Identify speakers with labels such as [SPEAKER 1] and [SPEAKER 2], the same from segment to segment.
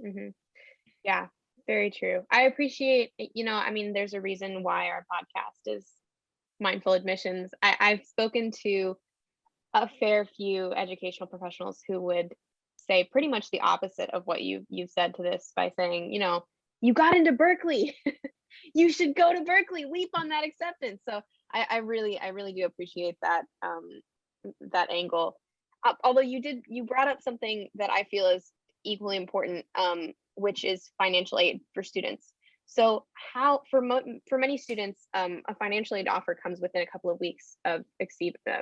[SPEAKER 1] Hmm. Yeah, very true. I appreciate, I mean, there's a reason why our podcast is mindful admissions. I've spoken to a fair few educational professionals who would say pretty much the opposite of what you've said to this by saying, you got into Berkeley. You should go to Berkeley, leap on that acceptance. So I really do appreciate that angle. Although you brought up something that I feel is equally important, which is financial aid for students. So how for many students, a financial aid offer comes within a couple of weeks of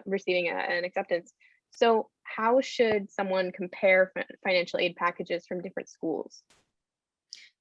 [SPEAKER 1] receiving an acceptance. So how should someone compare financial aid packages from different schools?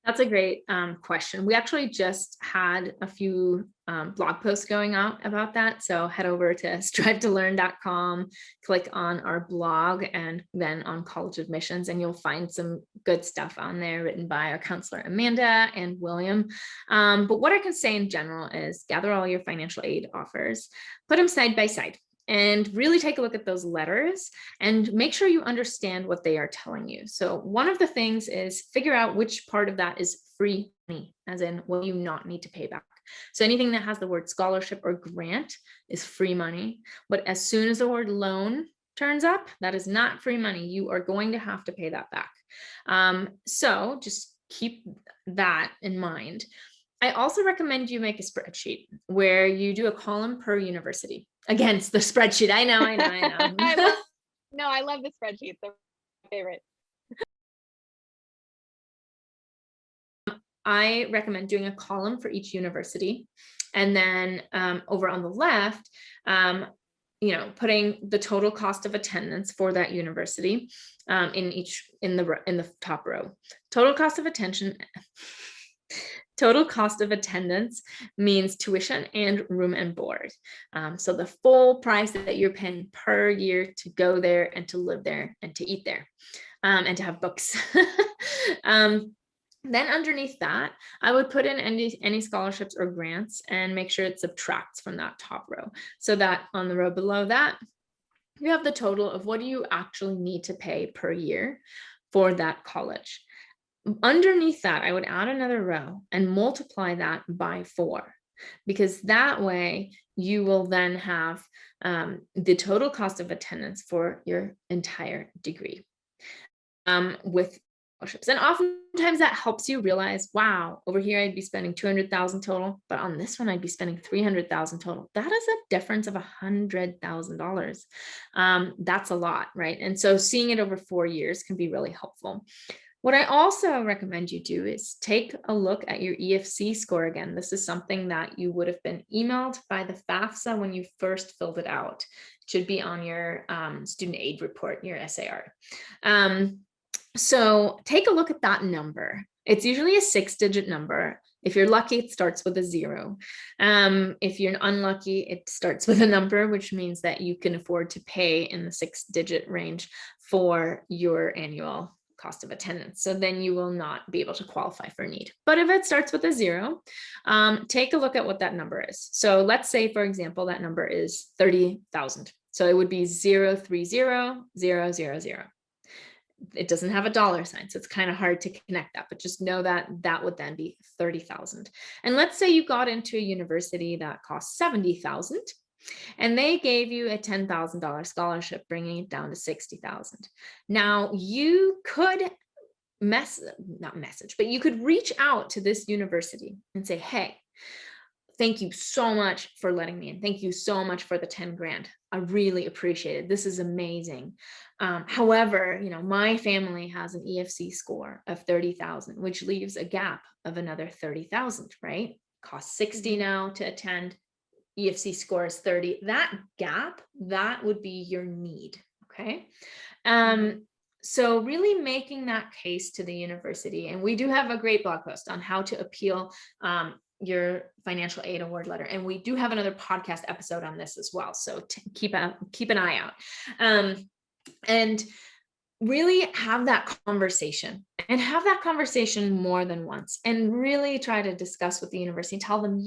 [SPEAKER 2] That's a great question. We actually just had a few blog posts going out about that. So head over to strive2learn.com, click on our blog, and then on college admissions, and you'll find some good stuff on there written by our counselor, Amanda and William. But what I can say in general is gather all your financial aid offers, put them side by side, and really take a look at those letters and make sure you understand what they are telling you. So one of the things is figure out which part of that is free money, as in what you not need to pay back. So anything that has the word scholarship or grant is free money. But as soon as the word loan turns up, that is not free money. You are going to have to pay that back. So just keep that in mind. I also recommend you make a spreadsheet where you do a column per university. Again, it's the spreadsheet. I know.
[SPEAKER 1] I love the spreadsheets. They're my favorite.
[SPEAKER 2] I recommend doing a column for each university. And then over on the left, putting the total cost of attendance for that university in the top row. Total cost of attendance means tuition and room and board. So the full price that you're paying per year to go there and to live there and to eat there and to have books. Then underneath that, I would put in any scholarships or grants and make sure it subtracts from that top row, so that on the row below that, you have the total of what do you actually need to pay per year for that college. Underneath that, I would add another row and multiply that by 4, because that way you will then have the total cost of attendance for your entire degree with scholarships. And oftentimes that helps you realize, wow, over here I'd be spending $200,000 total, but on this one I'd be spending $300,000 total. That is a difference of $100,000. That's a lot, right? And so seeing it over 4 years can be really helpful. What I also recommend you do is take a look at your EFC score again. This is something that you would have been emailed by the FAFSA when you first filled it out. It should be on your student aid report, your SAR. So take a look at that number. It's usually a 6-digit number. If you're lucky, it starts with a 0. If you're unlucky, it starts with a number, which means that you can afford to pay in the 6-digit range for your annual cost of attendance. So then you will not be able to qualify for need. But if it starts with a 0, take a look at what that number is. So let's say, for example, that number is 30,000. So it would be 030,000. It doesn't have a dollar sign, so it's kind of hard to connect that, but just know that that would then be 30,000. And let's say you got into a university that costs 70,000 and they gave you a $10,000 scholarship, bringing it down to 60,000. Now you could but you could reach out to this university and say, hey, thank you so much for letting me in. Thank you so much for the 10 grand. I really appreciate it. This is amazing. However, my family has an EFC score of 30,000, which leaves a gap of another 30,000, right? Costs 60 now to attend. EFC score is 30. That gap, that would be your need. Okay. So really making that case to the university. And we do have a great blog post on how to appeal your financial aid award letter. And we do have another podcast episode on this as well. So keep an eye out. And really have that conversation, and have that conversation more than once, and really try to discuss with the university, tell them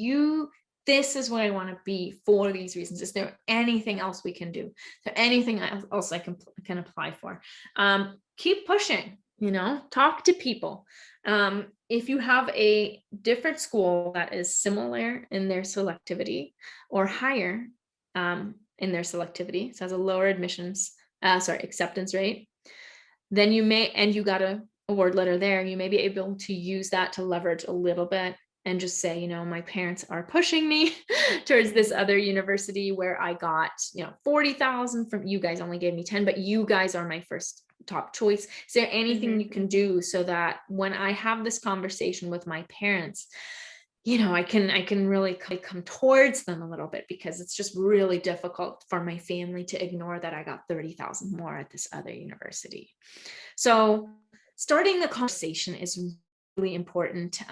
[SPEAKER 2] this is what I want to be for these reasons. Is there anything else we can do? Is there anything else I can apply for? Keep pushing. talk to people. If you have a different school that is similar in their selectivity or higher in their selectivity, so has a lower acceptance rate, then and you got a award letter there, you may be able to use that to leverage a little bit and just say, my parents are pushing me towards this other university where I got, 40,000 from you guys, only gave me 10, but you guys are my first top choice. Is there anything you can do so that when I have this conversation with my parents, I can really come towards them a little bit, because it's just really difficult for my family to ignore that I got 30,000 more at this other university. So starting the conversation is really important.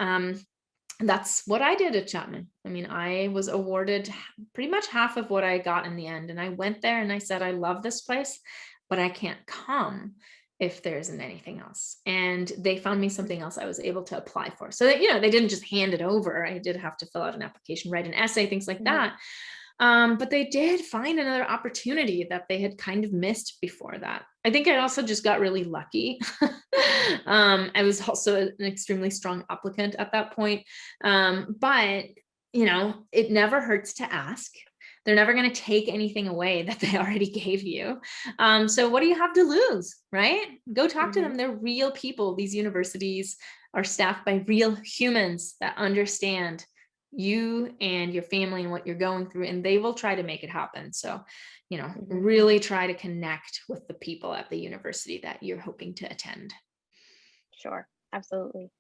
[SPEAKER 2] That's what I did at Chapman. I mean, I was awarded pretty much half of what I got in the end. And I went there and I said, I love this place, but I can't come if there isn't anything else. And they found me something else I was able to apply for. So that, they didn't just hand it over. I did have to fill out an application, write an essay, things like that. But they did find another opportunity that they had kind of missed before that. I think I also just got really lucky. I was also an extremely strong applicant at that point. But, it never hurts to ask. They're never going to take anything away that they already gave you. So what do you have to lose, right? Go talk to them. They're real people. These universities are staffed by real humans that understand you and your family and what you're going through, and they will try to make it happen. So, really try to connect with the people at the university that you're hoping to attend.
[SPEAKER 1] Sure. Absolutely.